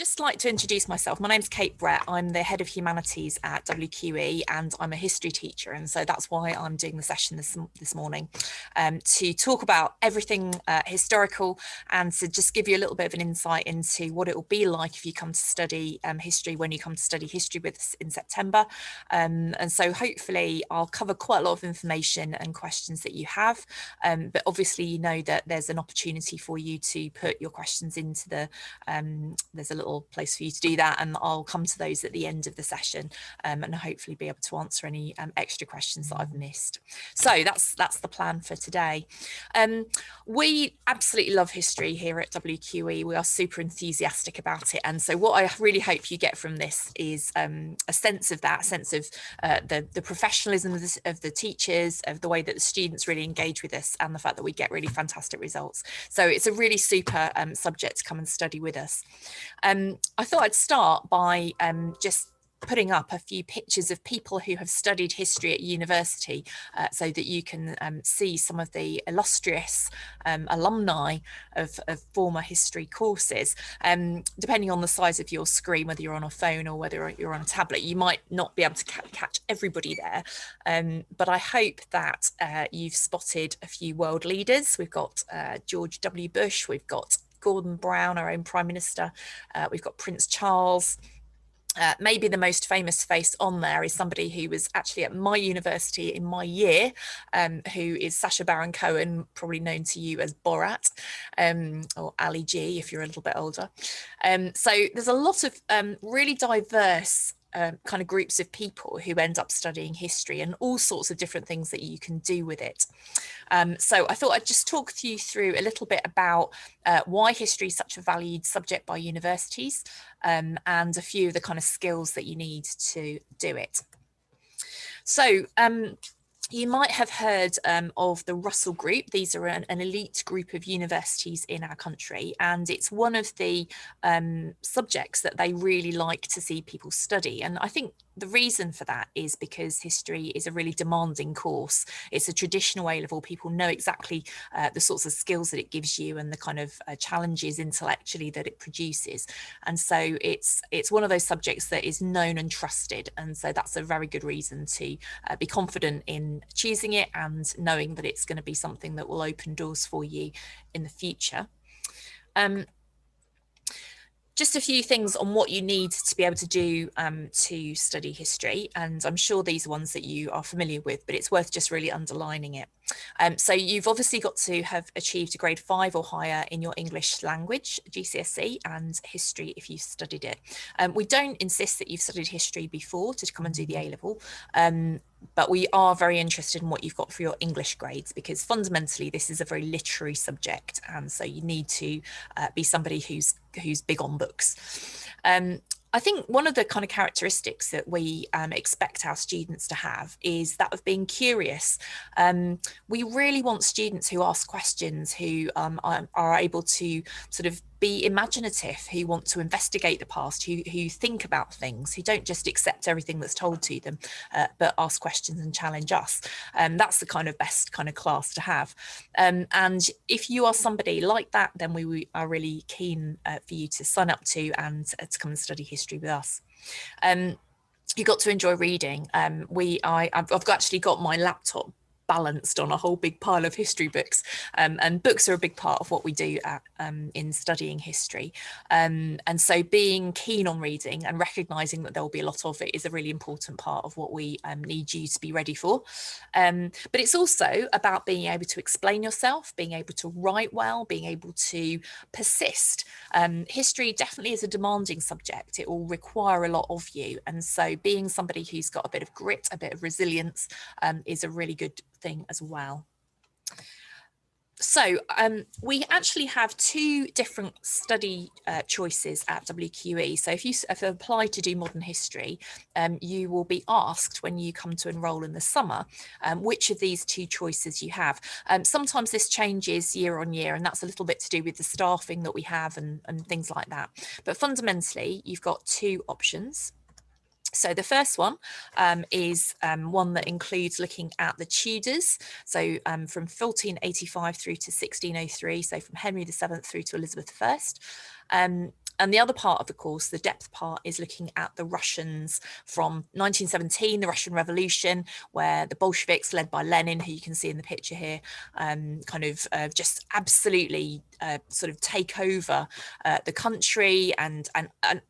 Just like to introduce myself. My name's Kate Brett. I'm the head of humanities at WQE and I'm a history teacher, and so that's why I'm doing the session this morning, to talk about everything historical and to just give you a little bit of an insight into what it will be like if you come to study history when you come to study history with us in September. And so hopefully I'll cover quite a lot of information and questions that you have, but obviously you know that there's an opportunity for you to put your questions into the there's a little place for you to do that, and I'll come to those at the end of the session, and hopefully be able to answer any extra questions that I've missed. So that's the plan for today. We absolutely love history here at WQE. We are super enthusiastic about it, and so what I really hope you get from this is a sense of that, a sense of the professionalism of the teachers, of the way that the students really engage with us, and the fact that we get really fantastic results. So it's a really super subject to come and study with us. I thought I'd start by just putting up a few pictures of people who have studied history at university, so that you can see some of the illustrious alumni of former history courses. Depending on the size of your screen, whether you're on a phone or whether you're on a tablet, you might not be able to catch everybody there, but I hope that you've spotted a few world leaders. We've got George W. Bush, we've got Gordon Brown, our own Prime Minister, we've got Prince Charles. Maybe the most famous face on there is somebody who was actually at my university in my year, who is Sacha Baron Cohen, probably known to you as Borat, or Ali G if you're a little bit older. So there's a lot of really diverse kind of groups of people who end up studying history, and all sorts of different things that you can do with it. So I thought I'd just talk you through a little bit about why history is such a valued subject by universities, and a few of the kind of skills that you need to do it. So you might have heard of the Russell Group. These are an elite group of universities in our country, and it's one of the subjects that they really like to see people study. And I think the reason for that is because history is a really demanding course. It's a traditional A-level. People know exactly the sorts of skills that it gives you and the kind of challenges intellectually that it produces. And so it's one of those subjects that is known and trusted. And so that's a very good reason to be confident in choosing it and knowing that it's going to be something that will open doors for you in the future. Just a few things on what you need to be able to do to study history, and I'm sure these are ones that you are familiar with, but it's worth just really underlining it. So you've obviously got to have achieved a grade 5 or higher in your English language GCSE, and history if you've studied it. We don't insist that you've studied history before to come and do the A-level, but we are very interested in what you've got for your English grades, because fundamentally this is a very literary subject, and so you need to be somebody who's big on books. I think one of the kind of characteristics that we expect our students to have is that of being curious. We really want students who ask questions, who are able to sort of be imaginative, who want to investigate the past, who think about things, who don't just accept everything that's told to them, but ask questions and challenge us. That's the kind of best kind of class to have. And if you are somebody like that, then we are really keen for you to sign up to and to come and study history with us. You've got to enjoy reading. I've actually got my laptop balanced on a whole big pile of history books, and books are a big part of what we do in studying history, and so being keen on reading and recognizing that there will be a lot of it is a really important part of what we need you to be ready for. But it's also about being able to explain yourself, being able to write well, being able to persist. History definitely is a demanding subject. It will require a lot of you, and so being somebody who's got a bit of grit, a bit of resilience, is a really good thing as well. So we actually have two different study choices at WQE. So if you apply to do modern history, you will be asked when you come to enrol in the summer which of these two choices you have. Sometimes this changes year on year, and that's a little bit to do with the staffing that we have and things like that. But fundamentally, you've got two options. So the first one is one that includes looking at the Tudors, so from 1485 through to 1603, so from Henry VII through to Elizabeth I. And the other part of the course, the depth part, is looking at the Russians from 1917, the Russian Revolution, where the Bolsheviks, led by Lenin, who you can see in the picture here, kind of just absolutely sort of take over the country and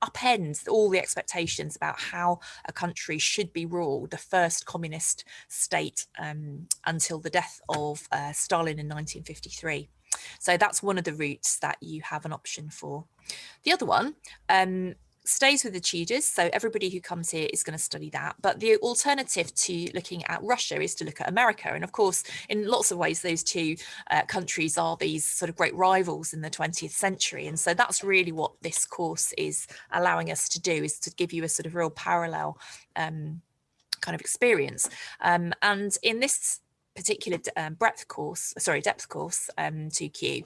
upend all the expectations about how a country should be ruled, the first communist state until the death of Stalin in 1953. So that's one of the routes that you have an option for. The other one stays with the Tudors, so everybody who comes here is going to study that. But the alternative to looking at Russia is to look at America. And of course, in lots of ways, those two countries are these sort of great rivals in the 20th century. And so that's really what this course is allowing us to do, is to give you a sort of real parallel kind of experience. And in this particular depth course, 2Q,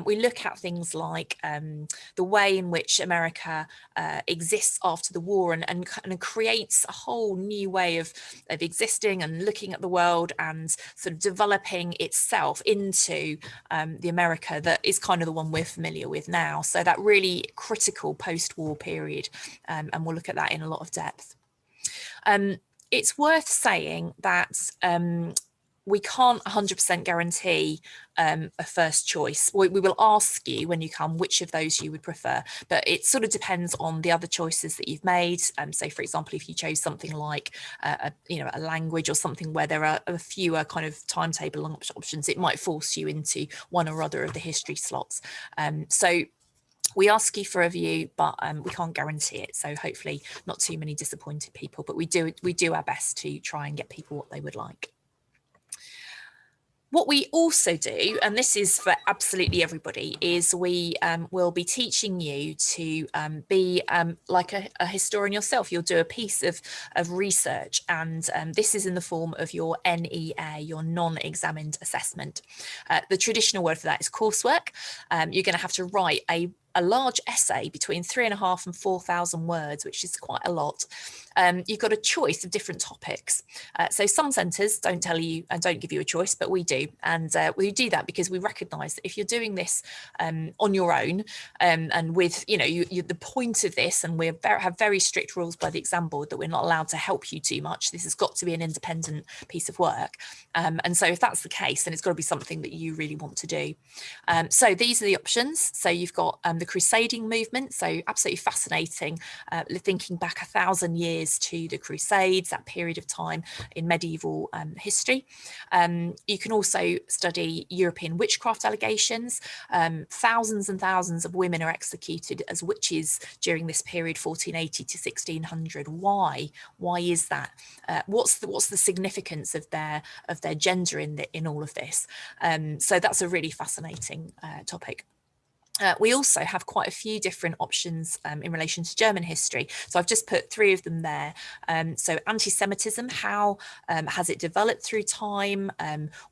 we look at things like the way in which America exists after the war and creates a whole new way of existing and looking at the world and sort of developing itself into the America that is kind of the one we're familiar with now. So that really critical post-war period, and we'll look at that in a lot of depth. It's worth saying that we can't 100% guarantee a first choice. We will ask you when you come which of those you would prefer, but it sort of depends on the other choices that you've made. So, for example, if you chose something like a language or something where there are a fewer kind of timetable options, it might force you into one or other of the history slots. So we ask you for a view, but we can't guarantee it. So hopefully not too many disappointed people, but we do our best to try and get people what they would like. What we also do, and this is for absolutely everybody, is we will be teaching you to be like a historian yourself. You'll do a piece of research, and this is in the form of your NEA, your non-examined assessment. The traditional word for that is coursework. You're going to have to write a large essay between 3,500 and 4,000 words, which is quite a lot. You've got a choice of different topics. So some centres don't tell you and don't give you a choice, but we do. And we do that because we recognise that if you're doing this on your own and with, the point of this, and we have very strict rules by the exam board that we're not allowed to help you too much. This has got to be an independent piece of work. And so if that's the case, then it's got to be something that you really want to do. So these are the options. So you've got the Crusading movement, so absolutely fascinating, thinking back 1,000 years to the Crusades, that period of time in medieval history. You can also study European witchcraft allegations. Thousands and thousands of women are executed as witches during this period, 1480 to 1600. Why? Why is that? What's the significance of their gender in all of this? So that's a really fascinating topic. We also have quite a few different options in relation to German history. So I've just put 3 of them there. So anti-Semitism, how has it developed through time?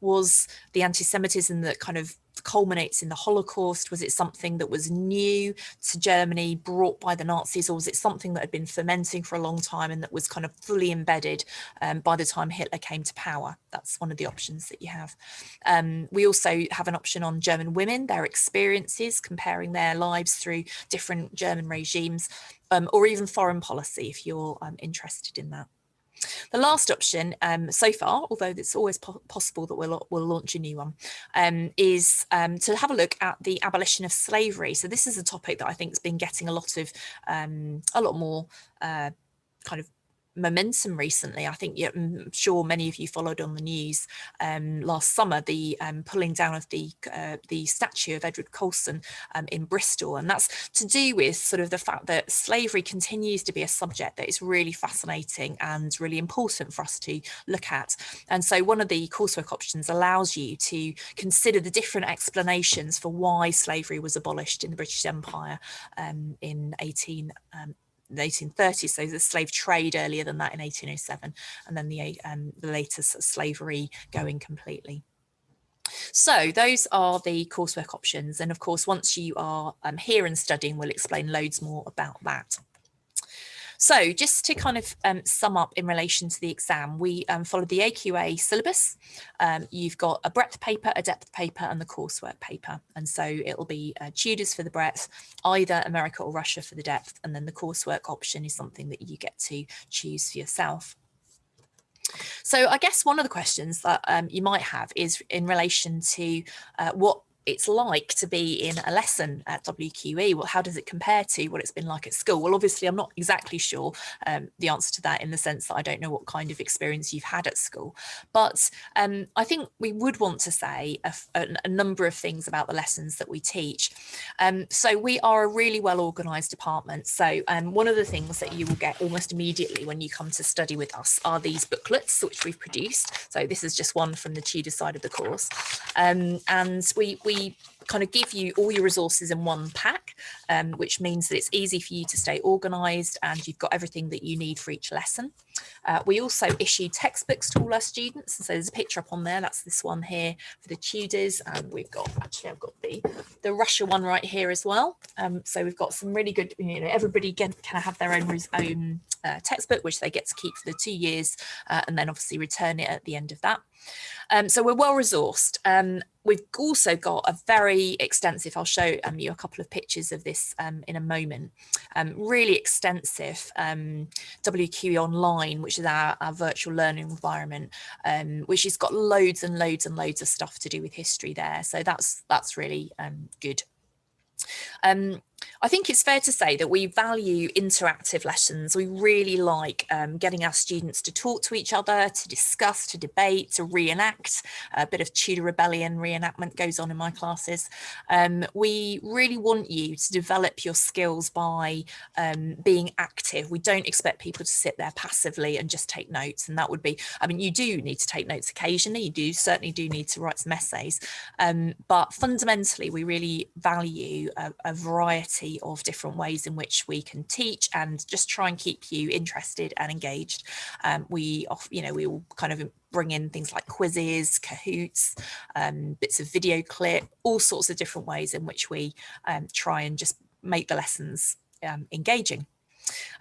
Was the anti-Semitism that kind of culminates in the Holocaust, was it something that was new to Germany, brought by the Nazis, or was it something that had been fermenting for a long time and that was kind of fully embedded by the time Hitler came to power? That's one of the options that you have. We also have an option on German women, their experiences, comparing their lives through different German regimes, or even foreign policy, if you're interested in that. The last option so far, although it's always possible that we'll launch a new one, is to have a look at the abolition of slavery. So this is a topic that I think has been getting a lot more kind of momentum recently. I think I'm sure many of you followed on the news last summer the pulling down of the statue of Edward Colston in Bristol, and that's to do with sort of the fact that slavery continues to be a subject that is really fascinating and really important for us to look at. And so one of the coursework options allows you to consider the different explanations for why slavery was abolished in the British Empire in the 1830s, so the slave trade earlier than that in 1807, and then the latest slavery going completely. So those are the coursework options, and of course once you are here and studying, we'll explain loads more about that. So just to kind of sum up in relation to the exam, we follow the AQA syllabus. You've got a breadth paper, a depth paper, and the coursework paper. And so it'll be tutors for the breadth, either America or Russia for the depth, and then the coursework option is something that you get to choose for yourself. So I guess one of the questions that you might have is in relation to what it's like to be in a lesson at WQE. Well, how does it compare to what it's been like at school? Well, obviously, I'm not exactly sure the answer to that, in the sense that I don't know what kind of experience you've had at school. But I think we would want to say a number of things about the lessons that we teach. So we are a really well organised department. So one of the things that you will get almost immediately when you come to study with us are these booklets which we've produced. So this is just one from the tutor side of the course. And we kind of give you all your resources in one pack, which means that it's easy for you to stay organised and you've got everything that you need for each lesson. We also issue textbooks to all our students. So there's a picture up on there. That's this one here for the tutors. And we've got, actually, I've got the Russia one right here as well. So we've got some really good, everybody can have their own textbook, which they get to keep for the 2 years, and then obviously return it at the end of that. So we're well resourced. We've also got a very extensive, I'll show you a couple of pictures of this in a moment, really extensive WQE Online, which is our virtual learning environment, which has got loads and loads and loads of stuff to do with history there. So that's really good. I think it's fair to say that we value interactive lessons. We really like getting our students to talk to each other, to discuss, to debate, to reenact. A bit of Tudor rebellion reenactment goes on in my classes. We really want you to develop your skills by being active. We don't expect people to sit there passively and just take notes. And that would be, I mean, you do need to take notes occasionally. You certainly do need to write some essays. But fundamentally, we really value a variety of different ways in which we can teach and just try and keep you interested and engaged. We will kind of bring in things like quizzes, Kahoots, bits of video clip, all sorts of different ways in which we try and just make the lessons engaging.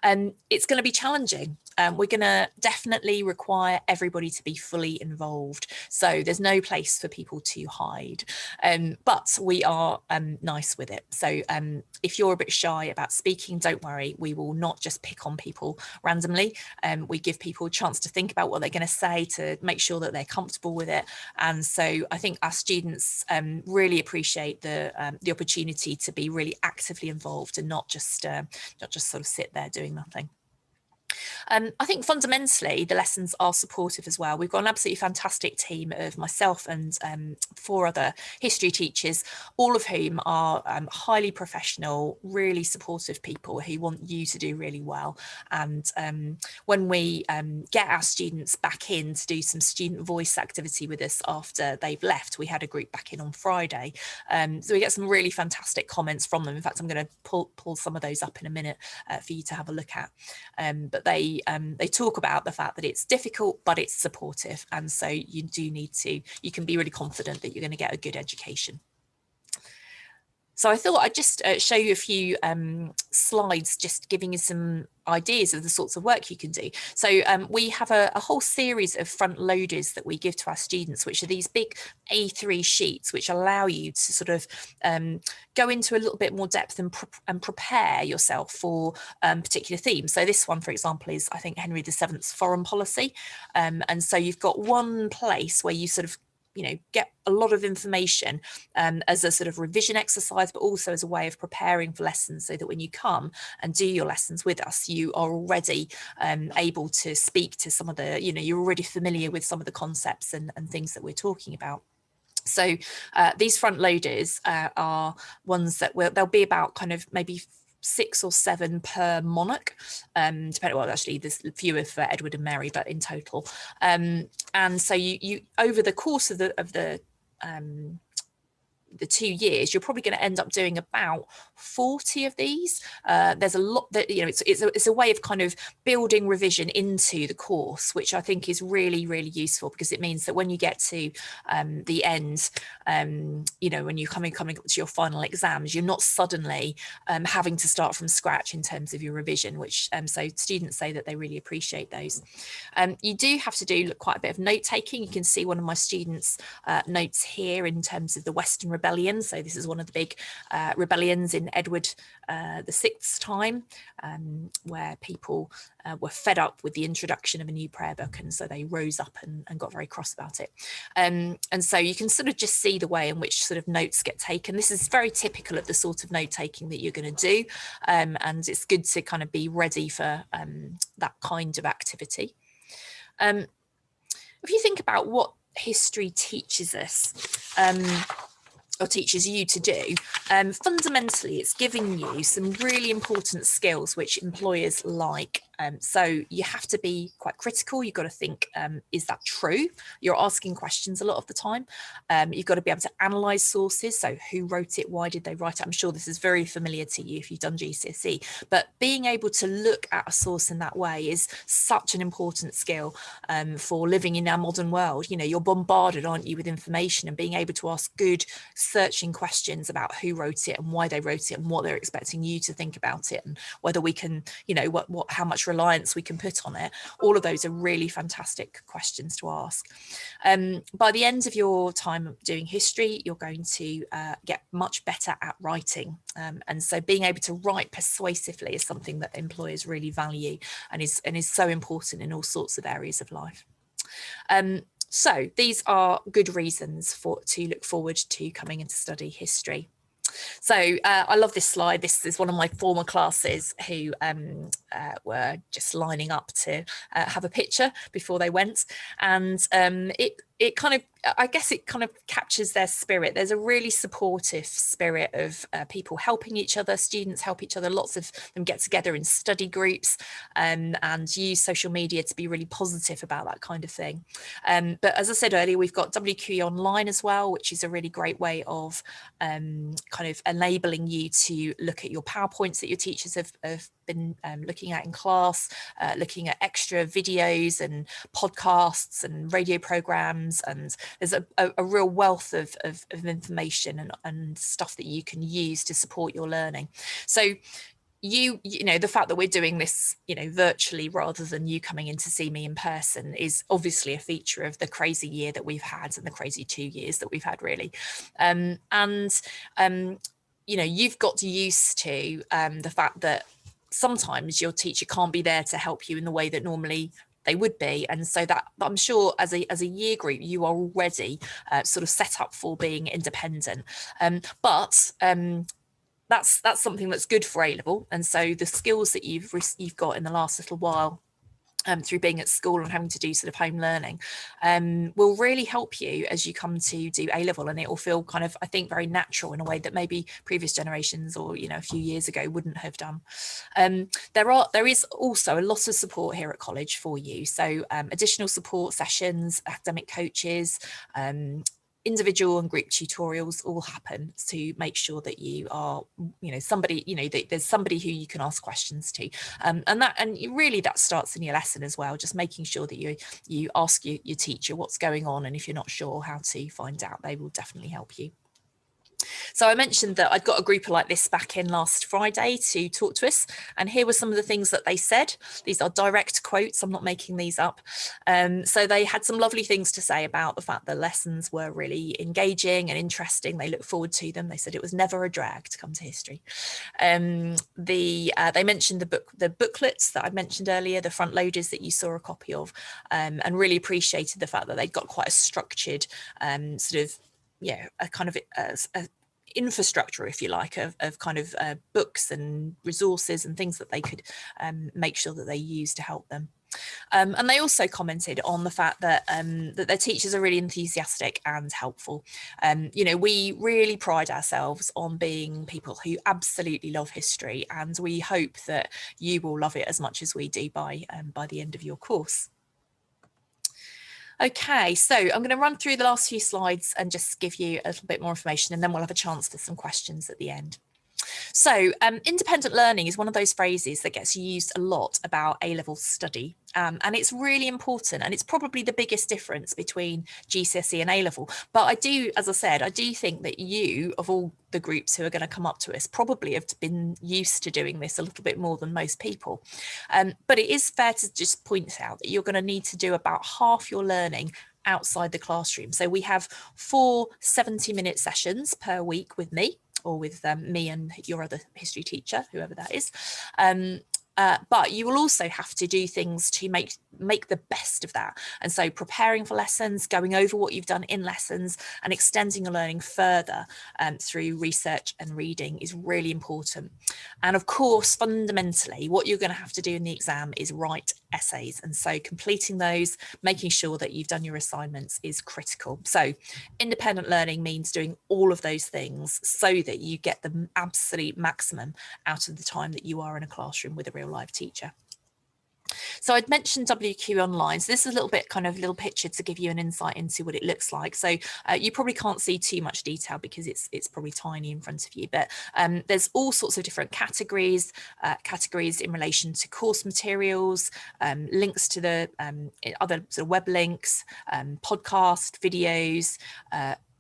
It's going to be challenging. We're going to definitely require everybody to be fully involved. So there's no place for people to hide, but we are nice with it. So if you're a bit shy about speaking, don't worry, we will not just pick on people randomly. We give people a chance to think about what they're going to say, to make sure that they're comfortable with it. And so I think our students really appreciate the opportunity to be really actively involved and not just sort of sit there doing nothing. I think fundamentally the lessons are supportive as well. We've got an absolutely fantastic team of myself and 4 other history teachers, all of whom are highly professional, really supportive people who want you to do really well. And when we get our students back in to do some student voice activity with us after they've left, we had a group back in on Friday. So we get some really fantastic comments from them. In fact, I'm going to pull some of those up in a minute for you to have a look at. But they talk about the fact that it's difficult, but it's supportive. And so you can be really confident that you're going to get a good education. So I thought I'd just show you a few slides, just giving you some ideas of the sorts of work you can do. So we have a whole series of front loaders that we give to our students, which are these big A3 sheets, which allow you to sort of go into a little bit more depth and prepare yourself for particular themes. So this one, for example, is, I think, Henry VII's foreign policy. And so you've got one place where you sort of get a lot of information as a sort of revision exercise, but also as a way of preparing for lessons, so that when you come and do your lessons with us, you are already able to speak to some of the, you're already familiar with some of the concepts and things that we're talking about. So these front loaders are ones that they'll be about kind of maybe 6 or 7 per monarch, depending, well, actually there's fewer for Edward and Mary, but in total. And so you over the course of the the 2 years, you're probably going to end up doing about 40 of these. There's a lot that, you know, it's a way of kind of building revision into the course, which I think is really, really useful, because it means that when you get to the end, you know, when you're coming to your final exams, you're not suddenly having to start from scratch in terms of your revision, which so students say that they really appreciate those. You do have to do quite a bit of note taking. You can see one of my students' notes here in terms of the Western Rebellion. So this is one of the big rebellions in Edward VI's time, where people were fed up with the introduction of a new prayer book, and so they rose up and got very cross about it. And so you can sort of just see the way in which sort of notes get taken. This is very typical of the sort of note taking that you're going to do, and it's good to kind of be ready for that kind of activity. If you think about what history teaches us, or teaches you to do, fundamentally it's giving you some really important skills which employers like. So you have to be quite critical. You've got to think, is that true? You're asking questions a lot of the time. You've got to be able to analyse sources. So who wrote it? Why did they write it? I'm sure this is very familiar to you if you've done GCSE, but being able to look at a source in that way is such an important skill for living in our modern world. You know, you're bombarded, aren't you, with information, and being able to ask good searching questions about who wrote it and why they wrote it and what they're expecting you to think about it, and whether we can, you know, how much reliance we can put on it. All of those are really fantastic questions to ask. By the end of your time doing history, you're going to get much better at writing, and so being able to write persuasively is something that employers really value and is so important in all sorts of areas of life. So these are good reasons to look forward to coming and to study history. So I love this slide. This is one of my former classes who were just lining up to have a picture before they went, and it kind of, I guess it kind of captures their spirit. There's a really supportive spirit of people helping each other, students help each other. Lots of them get together in study groups and use social media to be really positive about that kind of thing. But as I said earlier, we've got WQE Online as well, which is a really great way of kind of enabling you to look at your PowerPoints that your teachers have been looking at in class, looking at extra videos and podcasts and radio programs, and there's a real wealth of information and stuff that you can use to support your learning. So you know, the fact that we're doing this, you know, virtually rather than you coming in to see me in person is obviously a feature of the crazy year that we've had and the crazy 2 years that we've had, really. You know, you've got used to the fact that sometimes your teacher can't be there to help you in the way that normally they would be, and so that I'm sure as a year group you are already sort of set up for being independent, but that's something that's good for A-level, and so the skills that you've got in the last little while through being at school and having to do sort of home learning will really help you as you come to do A-level, and it will feel kind of, I think, very natural in a way that maybe previous generations or, you know, a few years ago wouldn't have done. There is also a lot of support here at college for you, so additional support sessions, academic coaches, individual and group tutorials all happen to make sure that you are, you know, somebody, you know, there's somebody who you can ask questions to, and really that starts in your lesson as well, just making sure that you ask your teacher what's going on, and if you're not sure how to find out, they will definitely help you. So I mentioned that I'd got a group like this back in last Friday to talk to us, and here were some of the things that they said. These are direct quotes, I'm not making these up. So they had some lovely things to say about the fact that lessons were really engaging and interesting. They looked forward to them. They said it was never a drag to come to history. They mentioned the booklets that I mentioned earlier, the front loaders that you saw a copy of, and really appreciated the fact that they'd got quite a structured sort of, yeah, a kind of a infrastructure, if you like, of kind of books and resources and things that they could make sure that they use to help them. And they also commented on the fact that that their teachers are really enthusiastic and helpful. You know, we really pride ourselves on being people who absolutely love history, and we hope that you will love it as much as we do by the end of your course. Okay, so I'm going to run through the last few slides and just give you a little bit more information, and then we'll have a chance for some questions at the end. So independent learning is one of those phrases that gets used a lot about A-level study, and it's really important, and it's probably the biggest difference between GCSE and A-level. But I do, as I said, I do think that you, of all the groups who are going to come up to us, probably have been used to doing this a little bit more than most people. But it is fair to just point out that you're going to need to do about half your learning outside the classroom. So we have 4 70-minute sessions per week with me, or with me and your other history teacher, whoever that is. But you will also have to do things to make the best of that. And so preparing for lessons, going over what you've done in lessons, and extending your learning further through research and reading is really important. And of course, fundamentally, what you're going to have to do in the exam is write essays. And so completing those, making sure that you've done your assignments is critical. So independent learning means doing all of those things so that you get the absolute maximum out of the time that you are in a classroom with a real live teacher. So I'd mentioned WQ Online. So this is a little bit kind of little picture to give you an insight into what it looks like. So you probably can't see too much detail because it's probably tiny in front of you, but there's all sorts of different categories in relation to course materials, links to the other sort of web links, podcast, videos,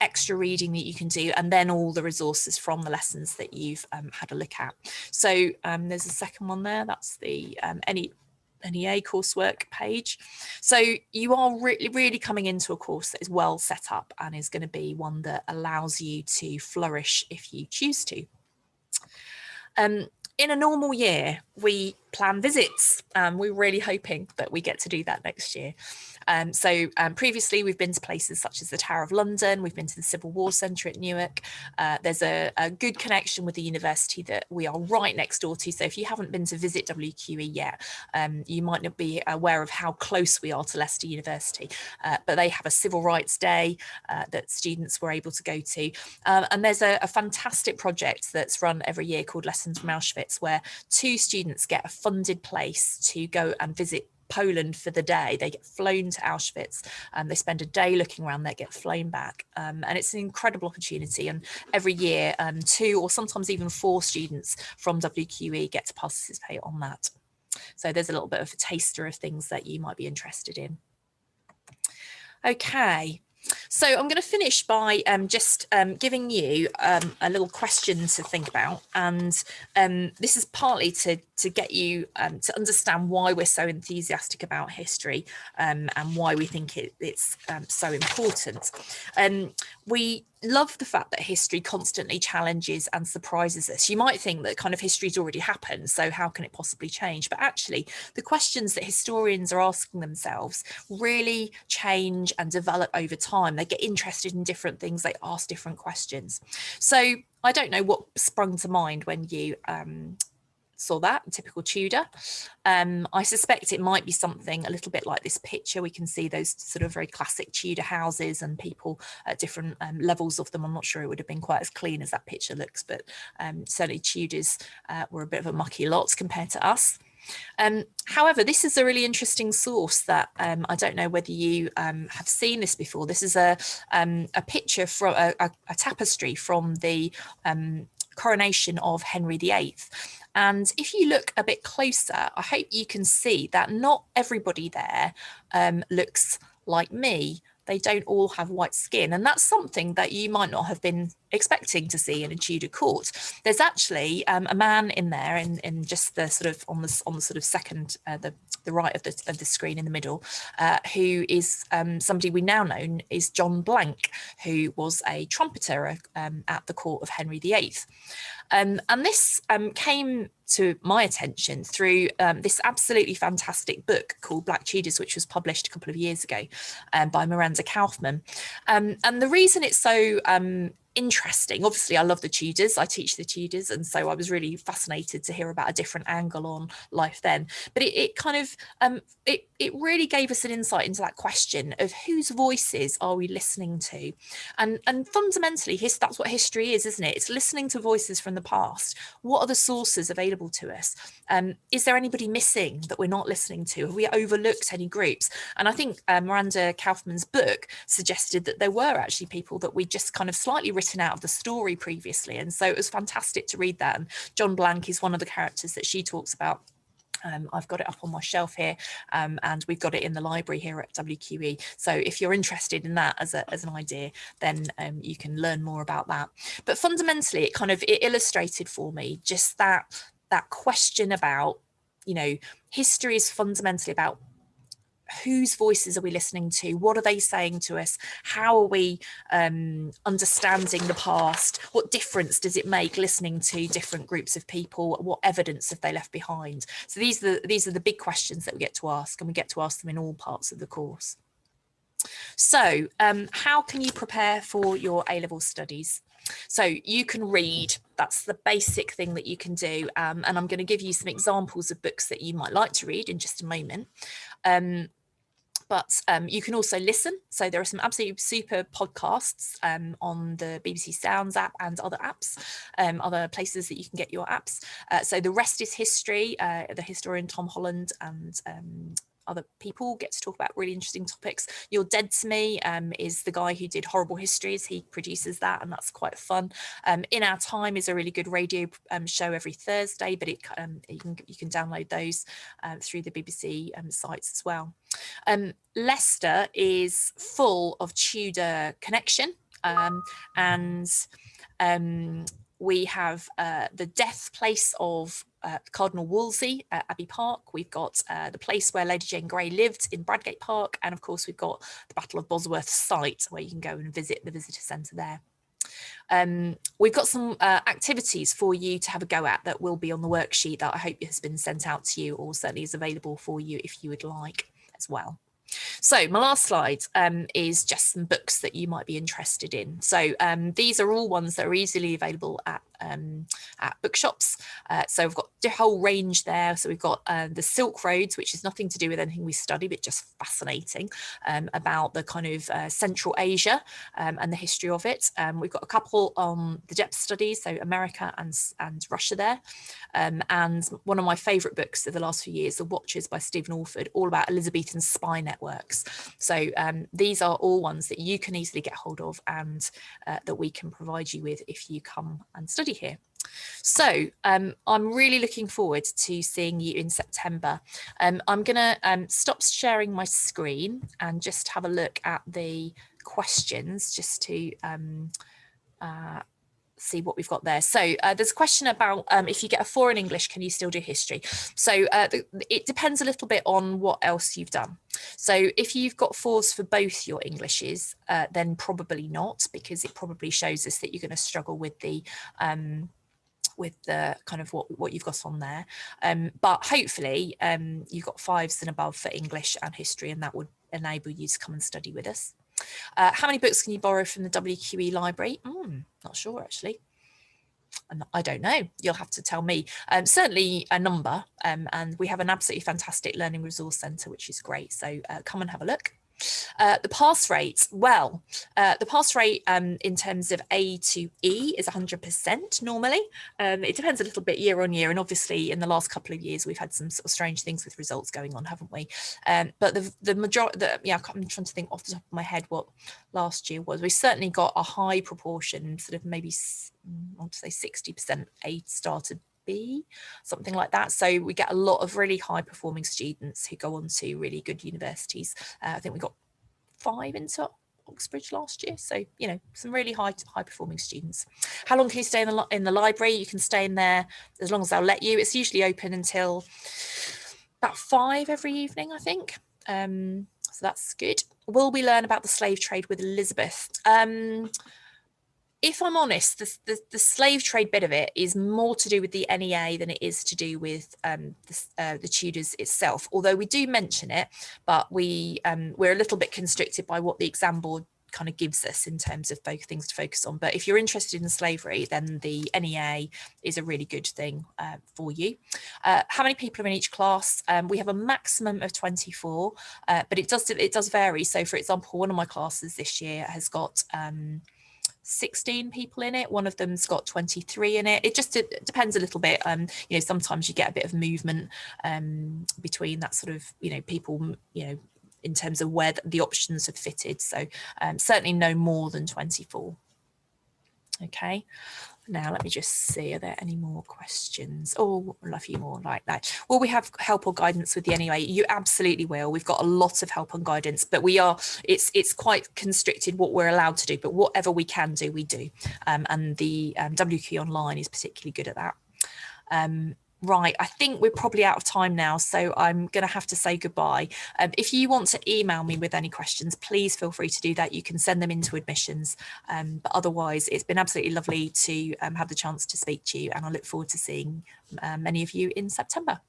extra reading that you can do, and then all the resources from the lessons that you've had a look at. So there's a second one there, that's the NEA coursework page. So you are really coming into a course that is well set up and is going to be one that allows you to flourish if you choose to. In a normal year, we plan visits. We're really hoping that we get to do that next year. Previously, we've been to places such as the Tower of London. We've been to the Civil War Centre at Newark. There's a good connection with the university that we are right next door to. So if you haven't been to visit WQE yet, you might not be aware of how close we are to Leicester University. But they have a Civil Rights Day that students were able to go to. And there's a fantastic project that's run every year called Lessons from Auschwitz, where 2 students get a funded place to go and visit Poland for the day. They get flown to Auschwitz and they spend a day looking around, they get flown back. And it's an incredible opportunity. And every year, 2 or sometimes even 4 students from WQE get to participate on that. So there's a little bit of a taster of things that you might be interested in. Okay. So I'm going to finish by just giving you a little question to think about, and this is partly to get you to understand why we're so enthusiastic about history and why we think it's so important. We love the fact that history constantly challenges and surprises us. You might think that kind of history's already happened, so how can it possibly change? But actually, the questions that historians are asking themselves really change and develop over time. They get interested in different things, they ask different questions. So I don't know what sprung to mind when you saw that, typical Tudor. I suspect it might be something a little bit like this picture. We can see those sort of very classic Tudor houses and people at different levels of them. I'm not sure it would have been quite as clean as that picture looks, but certainly Tudors were a bit of a mucky lot compared to us. However, this is a really interesting source that I don't know whether you have seen this before. This is a picture from a tapestry from the coronation of Henry VIII. And if you look a bit closer, I hope you can see that not everybody there looks like me. They don't all have white skin, and that's something that you might not have been expecting to see in a Tudor court. There's actually a man in there, in just the sort of on the sort of second, the right of the screen in the middle, who is somebody we now know is John Blank, who was a trumpeter at the court of Henry VIII. And this came to my attention through this absolutely fantastic book called Black Tudors, which was published a couple of years ago by Miranda Kaufman. And the reason it's so interesting. Obviously, I love the Tudors. I teach the Tudors, and so I was really fascinated to hear about a different angle on life then. But it kind of it really gave us an insight into that question of whose voices are we listening to, and fundamentally, that's what history is, isn't it? It's listening to voices from the past. What are the sources available to us? Is there anybody missing that we're not listening to? Have we overlooked any groups? And I think Miranda Kaufman's book suggested that there were actually people that we just kind of slightly written out of the story previously. And so it was fantastic to read that. And John Blank is one of the characters that she talks about. I've got it up on my shelf here, and we've got it in the library here at WQE. So if you're interested in that as an idea, then you can learn more about that. But fundamentally, it illustrated for me just that question about, you know, history is fundamentally about whose voices are we listening to? What are they saying to us? How are we understanding the past? What difference does it make listening to different groups of people? What evidence have they left behind? So these are the big questions that we get to ask, and we get to ask them in all parts of the course. So how can you prepare for your A-level studies? So you can read, that's the basic thing that you can do. And I'm going to give you some examples of books that you might like to read in just a moment. But you can also listen. So there are some absolutely super podcasts on the BBC Sounds app and other apps, other places that you can get your apps. So The Rest is History, the historian Tom Holland and other people get to talk about really interesting topics. You're Dead to Me is the guy who did Horrible Histories. He produces that, and that's quite fun. In Our Time is a really good radio show every Thursday, but you can download those through the BBC sites as well. Leicester is full of Tudor connection, and we have the death place of Cardinal Wolsey at Abbey Park. We've got the place where Lady Jane Grey lived in Bradgate Park. And of course, we've got the Battle of Bosworth site where you can go and visit the visitor centre there. We've got some activities for you to have a go at that will be on the worksheet that I hope has been sent out to you, or certainly is available for you if you would like as well. So my last slide is just some books that you might be interested in. So these are all ones that are easily available at bookshops. So we've got the whole range there. So we've got the Silk Roads, which is nothing to do with anything we study, but just fascinating about the kind of Central Asia and the history of it. We've got a couple on the depth studies, so America and Russia there. And one of my favourite books of the last few years, The Watchers by Stephen Alford, all about Elizabethan spy networks. So these are all ones that you can easily get hold of and that we can provide you with if you come and study here. So I'm really looking forward to seeing you in September. I'm going to stop sharing my screen and just have a look at the questions just to see what we've got there. So there's a question about if you get a 4 in English, can you still do history? So it depends a little bit on what else you've done. So if you've got 4s for both your Englishes, then probably not, because it probably shows us that you're going to struggle with the kind of what you've got on there. But hopefully you've got 5s and above for English and history, and that would enable you to come and study with us. How many books can you borrow from the WQE library? Not sure, actually. I don't know. You'll have to tell me. Certainly a number. And we have an absolutely fantastic learning resource centre, which is great. So come and have a look. The pass rate, well, the pass rate in terms of A to E is 100% normally. It depends a little bit year on year, and obviously in the last couple of years we've had some sort of strange things with results going on, haven't we? But the majority, I'm trying to think off the top of my head what last year was. We certainly got a high proportion, sort of maybe I want to say 60% A star to B, something like that. So we get a lot of really high performing students who go on to really good universities. I think we got 5 into Oxbridge last year, so you know, some really high performing students. How long can you stay in the library? You can stay in there as long as they'll let you. It's usually open until about 5 every evening, I think. So that's good. Will we learn about the slave trade with Elizabeth? If I'm honest, the slave trade bit of it is more to do with the NEA than it is to do with the Tudors itself. Although we do mention it, but we're a little bit constricted by what the exam board kind of gives us in terms of things to focus on. But if you're interested in slavery, then the NEA is a really good thing for you. How many people are in each class? We have a maximum of 24, but it does vary. So for example, one of my classes this year has got 16 people in it. One of them's got 23 in it. It just depends a little bit. You know, sometimes you get a bit of movement between that sort of, you know, people, you know, in terms of where the options have fitted. So certainly no more than 24. Okay. Now, let me just see, are there any more questions? Oh, a few more like that. Will we have help or guidance with the NEA? You absolutely will. We've got a lot of help and guidance, but it's quite constricted what we're allowed to do, but whatever we can do, we do. And the WQ Online is particularly good at that. Right, I think we're probably out of time now, so I'm going to have to say goodbye. If you want to email me with any questions, please feel free to do that. You can send them into admissions, but otherwise it's been absolutely lovely to have the chance to speak to you, and I look forward to seeing many of you in September.